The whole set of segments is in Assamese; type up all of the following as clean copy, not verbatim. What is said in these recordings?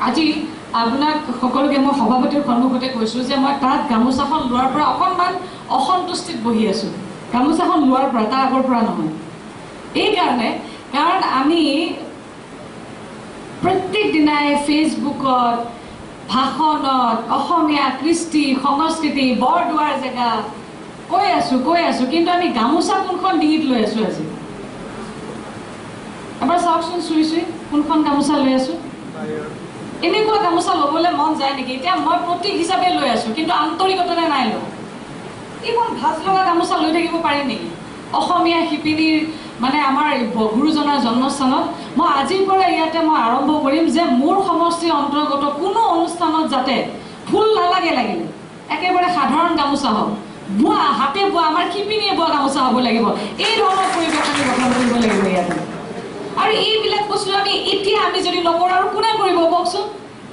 আজি আপোনাক সকলোকে মই সভাপতিৰ সন্মুখতে কৈছোঁ যে মই তাত গামোচাখন লোৱাৰ পৰা অকণমান অসন্তুষ্টিত বহি আছোঁ। গামোচাখন লোৱাৰ পৰা, তাৰ আগৰ পৰা নহয়। এইকাৰণে কাৰণ আমি প্ৰত্যেক দিনাই ফেচবুকত, ভাষণত অসমীয়া কৃষ্টি সংস্কৃতি বৰদোৱাৰ জেগা কৈ আছোঁ, কিন্তু আমি গামোচা কোনখন ডিঙিত লৈ আছোঁ আজি? এবাৰ চাওকচোন চুই কোনখন গামোচা লৈ আছোঁ। এনেকুৱা গামোচা ল'বলৈ মন যায় নেকি? এতিয়া মই প্ৰতীক হিচাপে লৈ আছোঁ, কিন্তু আন্তৰিকতাৰে নাই লোৱা। এইখন ভাজ লগা গামোচা লৈ থাকিব পাৰিম নেকি? অসমীয়া শিপিনীৰ মানে আমাৰ গুৰুজনাৰ জন্মস্থানত মই আজিৰ পৰা ইয়াতে মই আৰম্ভ কৰিম যে মোৰ সমষ্টিৰ অন্তৰ্গত কোনো অনুষ্ঠানত যাতে ফুল নালাগে, লাগিলে একেবাৰে সাধাৰণ গামোচা হওক, বোৱা হাতে বোৱা আমাৰ শিপিনীয়ে বোৱা গামোচা হ'ব লাগিব। এই ধৰণৰ পৰিৱেশ আমি গঠন কৰিব লাগিব ইয়াতে। আৰু এইবিলাক বস্তু আমি যদি নকৰোঁ আৰু কোনে কৰিব কওকচোন?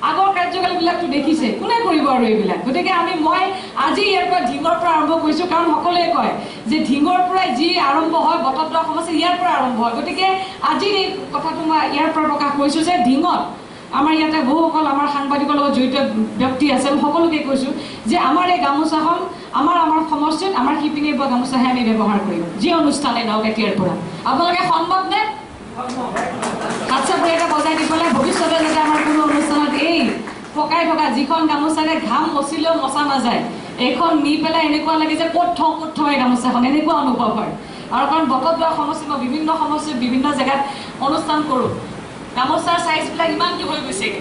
আগৰ কাৰ্যকালবিলাকতো দেখিছে, কোনে কৰিব আৰু এইবিলাক? গতিকে মই আজি ইয়াৰ পৰা ঢিঙৰ পৰা আৰম্ভ কৰিছোঁ, কাৰণ সকলোৱে কয় যে ঢিঙৰ পৰাই যি আৰম্ভ হয় বটদ্ৰৱা সমষ্টি ইয়াৰ পৰা আৰম্ভ হয়। গতিকে আজি এই কথাটো মই ইয়াৰ পৰা প্ৰকাশ কৰিছোঁ যে ঢিঙত আমাৰ ইয়াতে বহুসকল আমাৰ সাংবাদিকৰ লগত জড়িত ব্যক্তি আছে। মই সকলোকে কৈছোঁ যে আমাৰ এই গামোচাখন আমাৰ সমষ্টিত আমাৰ শিপিনীয়ে বোৱা গামোচাহে আমি ব্যৱহাৰ কৰিম, যি অনুষ্ঠানে নহওক এতিয়াৰ পৰা। আপোনালোকে সন্মত নে? হাত চাপৰি এটা বজাই দি পেলাই ভৱিষ্যতে যাতে আমাৰ কোনো অনুষ্ঠানত এই পকাই থকা যিখন গামোচাৰে ঘাম মচিলেও মচা নাযায়, এইখন নি পেলাই এনেকুৱা লাগে যে ক'ত থওঁ এই গামোচাখন, এনেকুৱা অনুভৱ হয়। আৰু কাৰণ বটদ্ৰৱা সমষ্টি মই বিভিন্ন সমষ্টিত বিভিন্ন জেগাত অনুষ্ঠান কৰোঁ, গামোচাৰ চাইজবিলাক ইমানটো হৈ গৈছেগৈ,